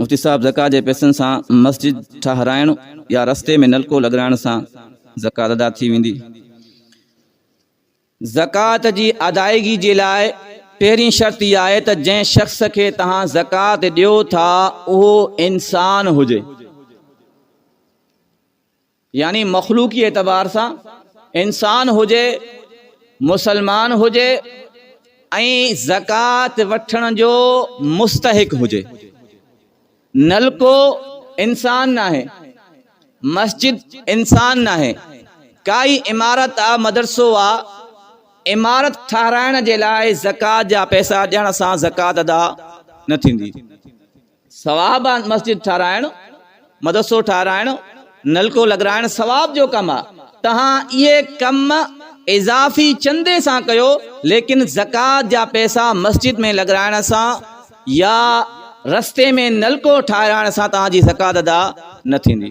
मुफ्ती साहब ज़कात जे पैसनि सां मस्जिद ठाहिराइण या रस्ते में नलको लॻाइण सां ज़कात अदा थी वेंदी। ज़कात जी अदायगी जे लाइ पहिरीं शर्त इहा आहे त जंहिं शख़्स खे तव्हां ज़कात ॾियो था उहो इंसान हुजे, यानी मख़लूक़ी एतबार सां इंसान हुजे, मुसलमान हुजे ऐं ज़कात वठण जो मुस्तहिक हुजे। नलको इंसान न आहे, मस्जिद इंसान न आहे, काई इमारत आहे, मदरसो आहे, इमारत ठाहिराइण जे लाइ ज़कात जा पैसा ॾियण सां ज़कात अदा न थींदी। सवाब आहे मस्जिद ठाहिराइण, मदरसो ठाहिराइण, नलको लॻाइण सवाब जो कमु आहे। तव्हां इहे कम इज़ाफ़ी चंदे सां कयो, लेकिन ज़कात जा पैसा मस्जिद में लॻाइण सां या रस्ते में नलको ठाहिराइण सां तव्हांजी ज़कात अदा न थींदी।